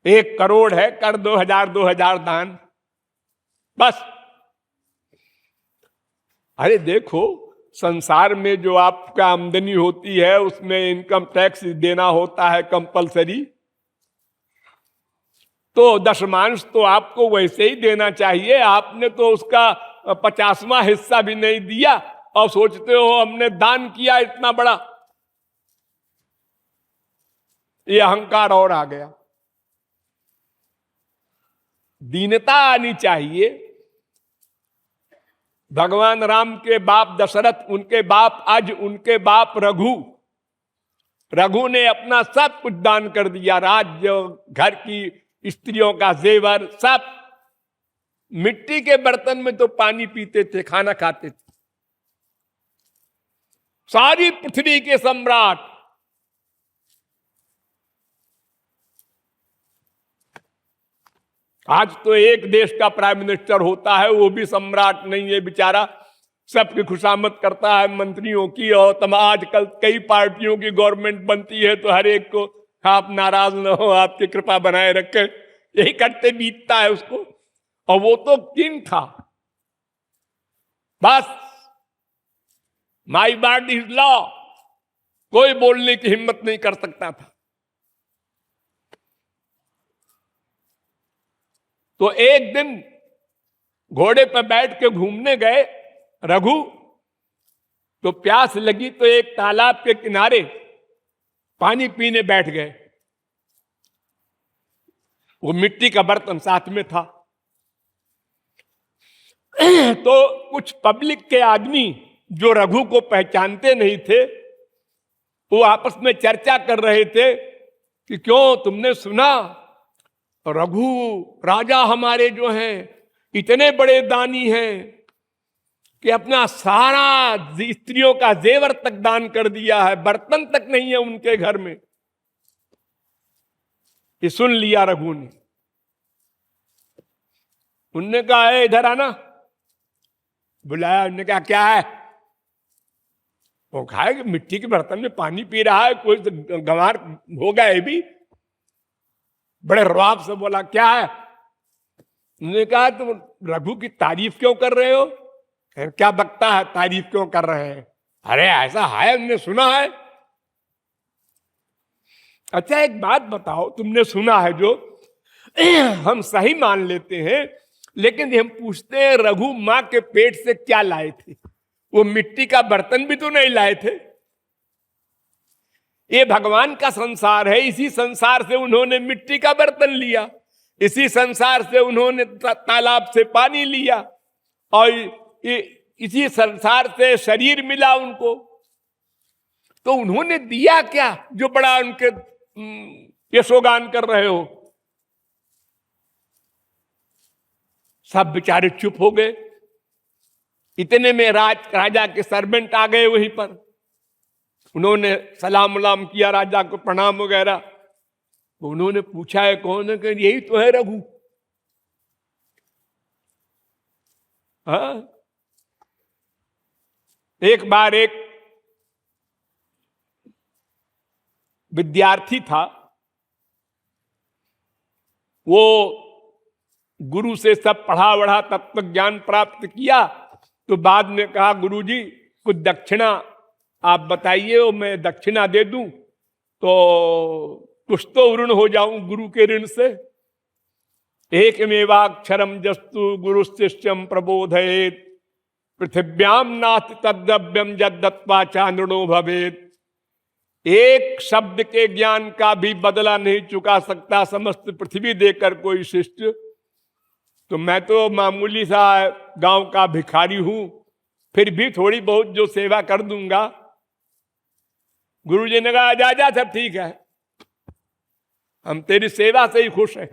1 करोड़ है, कर 2000 दान, बस। अरे देखो, संसार में जो आपका आमदनी होती है उसमें इनकम टैक्स देना होता है कंपलसरी, तो दशमांश तो आपको वैसे ही देना चाहिए। आपने तो उसका 50वां हिस्सा भी नहीं दिया और सोचते हो हमने दान किया इतना बड़ा। ये अहंकार और आ गया। दीनता आनी चाहिए। भगवान राम के बाप दशरथ, उनके बाप आज उनके बाप रघु, रघु ने अपना सब कुछ दान कर दिया, राज्य, घर की स्त्रियों का जेवर, सब। मिट्टी के बर्तन में तो पानी पीते थे, खाना खाते थे। सारी पृथ्वी के सम्राट। आज तो एक देश का प्राइम मिनिस्टर होता है, वो भी सम्राट नहीं है बेचारा, सबकी खुशामद करता है मंत्रियों की। और आजकल कई पार्टियों की गवर्नमेंट बनती है तो हर एक को आप नाराज न हो, आपकी कृपा बनाए रखे, यही करते बीतता है उसको। और वो तो किंग था, बस माई वर्ड इज लॉ, कोई बोलने की हिम्मत नहीं कर सकता था। तो एक दिन घोड़े पर बैठ के घूमने गए रघु, तो प्यास लगी तो एक तालाब के किनारे पानी पीने बैठ गए। वो मिट्टी का बर्तन साथ में था। तो कुछ पब्लिक के आदमी जो रघु को पहचानते नहीं थे, वो आपस में चर्चा कर रहे थे कि क्यों, तुमने सुना रघु राजा हमारे जो हैं इतने बड़े दानी हैं कि अपना सारा स्त्रियों का जेवर तक दान कर दिया है, बर्तन तक नहीं है उनके घर में। ये सुन लिया रघु ने। उनने कहा है इधर आना, बुलाया। उनने कहा क्या है? वो कहा कि मिट्टी के बर्तन में पानी पी रहा है, कोई तो गंवार होगा ये भी। बड़े रवाब से बोला क्या है? उन्होंने कहा तुम रघु की तारीफ क्यों कर रहे हो? क्या बकता है, तारीफ क्यों कर रहे हैं? अरे ऐसा है, हमने सुना है। अच्छा एक बात बताओ, तुमने सुना है जो हम सही मान लेते हैं, लेकिन हम पूछते हैं रघु मां के पेट से क्या लाए थे? वो मिट्टी का बर्तन भी तो नहीं लाए थे। ये भगवान का संसार है, इसी संसार से उन्होंने मिट्टी का बर्तन लिया, इसी संसार से उन्होंने तालाब से पानी लिया, और इसी संसार से शरीर मिला उनको। तो उन्होंने दिया क्या जो बड़ा उनके यशोगान कर रहे हो? सब बेचारे चुप हो गए। इतने में राजा के सर्वेंट आ गए वहीं पर। उन्होंने सलाम उलाम किया, राजा को प्रणाम वगैरह। तो उन्होंने पूछा है कौन है? कि यही तो है रघु। हाँ, एक बार एक विद्यार्थी था, वो गुरु से सब पढ़ा वढ़ा तत्व ज्ञान प्राप्त किया। तो बाद में कहा गुरुजी कुछ दक्षिणा आप बताइए, और मैं दक्षिणा दे दूं तो कुछ तो ऋण हो जाऊं गुरु के ऋण से। एकमेवाक्षरम जस्तु गुरु शिष्यम प्रबोधयेत, पृथिव्याम नास्ति तद्द्रव्यम यद्दत्वा चांद्रणो भवेत। एक शब्द के ज्ञान का भी बदला नहीं चुका सकता समस्त पृथ्वी देकर कोई शिष्य। तो मैं तो मामूली सा गांव का भिखारी हूं, फिर भी थोड़ी बहुत जो सेवा कर दूंगा। गुरुजी ने कहा जा जा, सब ठीक है, हम तेरी सेवा से ही खुश हैं।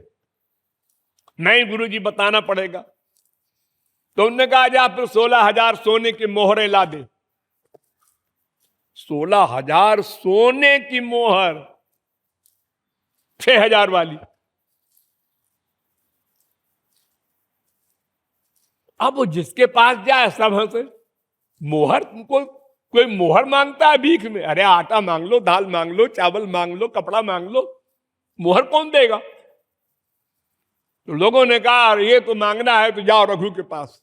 नहीं गुरुजी बताना पड़ेगा। तो उन्होंने कहा जा फिर 16,000 सोने की मोहरें ला दे। 16,000 सोने की मोहर, 6,000 वाली। अब वो जिसके पास जाए सब हंसे। मोहर, तुमको कोई मोहर मांगता है भीख में? अरे आटा मांग लो, दाल मांग लो, चावल मांग लो, कपड़ा मांग लो, मोहर कौन देगा? तो लोगों ने कहा ये तो मांगना है तो जाओ रघु के पास,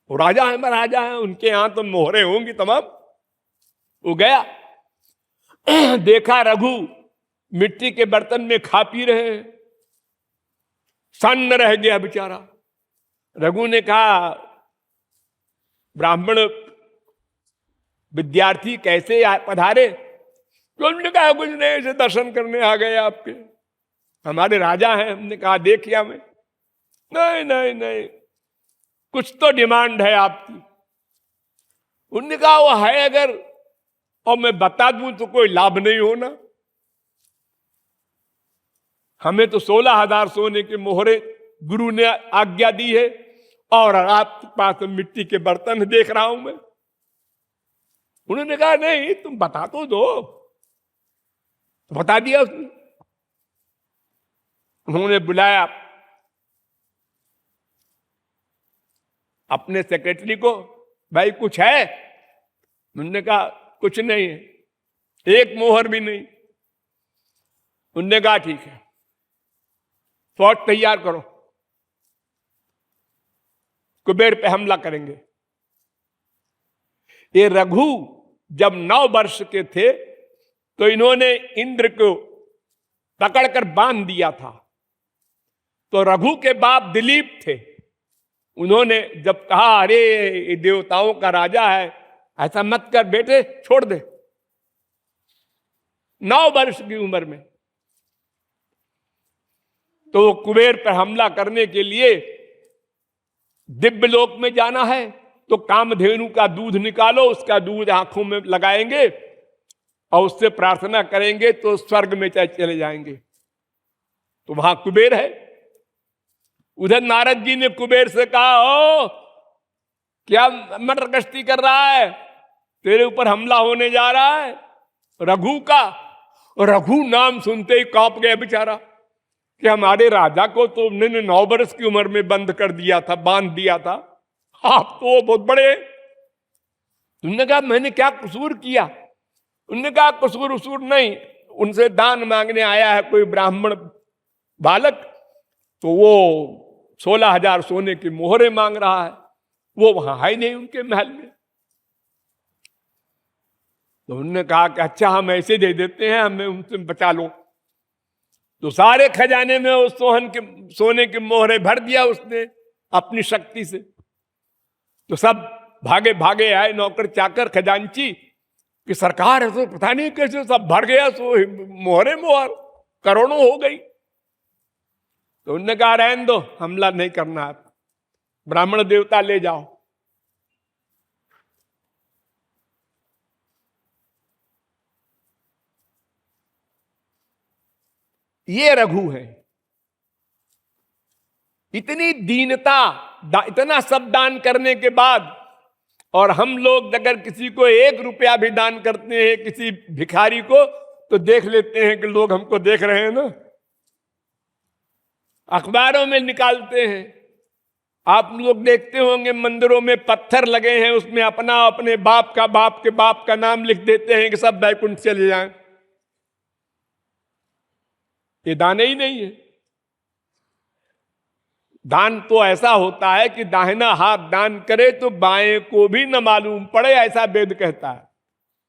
वो राजा है महाराजा है, उनके यहां तो मोहरे होंगी तमाम। वो गया, देखा रघु मिट्टी के बर्तन में खा पी रहे हैं, सन्न रह गया बेचारा। रघु ने कहा ब्राह्मण विद्यार्थी कैसे पधारे? तो उन्होंने कहा कुछ नहीं, ऐसे दर्शन करने आ गए आपके, हमारे राजा हैं। हमने कहा देखिए हमें। नहीं नहीं नहीं, कुछ तो डिमांड है आपकी। उन्होंने कहा वो है अगर और मैं बता दूं तो कोई लाभ नहीं होना। हमें तो 16,000 सोने के मोहरे गुरु ने आज्ञा दी है और आपके पास मिट्टी के बर्तन देख रहा हूं मैं। उन्होंने कहा नहीं तुम बता तो दो। तो बता दिया उसने। उन्होंने बुलाया अपने सेक्रेटरी को, भाई कुछ है? उन्होंने कहा कुछ नहीं है, एक मोहर भी नहीं। उन्होंने कहा ठीक है, फौज तैयार करो, कुबेर पे हमला करेंगे। ये रघु जब 9 वर्ष के थे तो इन्होंने इंद्र को पकड़कर बांध दिया था। तो रघु के बाप दिलीप थे, उन्होंने जब कहा अरे ये देवताओं का राजा है, ऐसा मत कर बेटे, छोड़ दे। 9 वर्ष की उम्र में तो कुबेर पर हमला करने के लिए दिव्य लोक में जाना है तो कामधेनु का दूध निकालो, उसका दूध आंखों में लगाएंगे और उससे प्रार्थना करेंगे तो स्वर्ग में चले जाएंगे। तो वहां कुबेर है। उधर नारद जी ने कुबेर से कहा ओ क्या मटर गश्ती कर रहा है, तेरे ऊपर हमला होने जा रहा है रघु का। रघु नाम सुनते ही कांप गया बेचारा कि हमारे राजा को तो उन्होंने 9 वर्ष की उम्र में बंद कर दिया था, बांध दिया था, आप तो बहुत बड़े। उन्होंने कहा मैंने क्या कसूर किया? उन्होंने कहा कसूर उसूर नहीं, उनसे दान मांगने आया है कोई ब्राह्मण बालक, तो वो 16,000 सोने की मोहरे मांग रहा है, वो वहां है नहीं उनके महल में। तो उन्होंने कहा कि अच्छा हम ऐसे दे देते हैं, हमें उनसे बचा लो। तो सारे खजाने में उस सोने के मोहरे भर दिया उसने अपनी शक्ति से। तो सब भागे भागे आए नौकर चाकर खजांची कि सरकार है तो पता नहीं कैसे सब भर गया, मोहरे मोहर करोड़ों हो गई। तो उन्होंने कहा रहने दो, हमला नहीं करना है, ब्राह्मण देवता ले जाओ। ये रघु है। इतनी दीनता, इतना सब दान करने के बाद, और हम लोग अगर किसी को 1 रुपया भी दान करते हैं किसी भिखारी को तो देख लेते हैं कि लोग हमको देख रहे हैं ना, अखबारों में निकालते हैं। आप लोग देखते होंगे मंदिरों में पत्थर लगे हैं, उसमें अपना अपने बाप का बाप के बाप का नाम लिख देते हैं कि सब बैकुंठ चले जाएं। ये दान ही नहीं है। दान तो ऐसा होता है कि दाहिना हाथ दान करे तो बाएं को भी न मालूम पड़े, ऐसा वेद कहता है।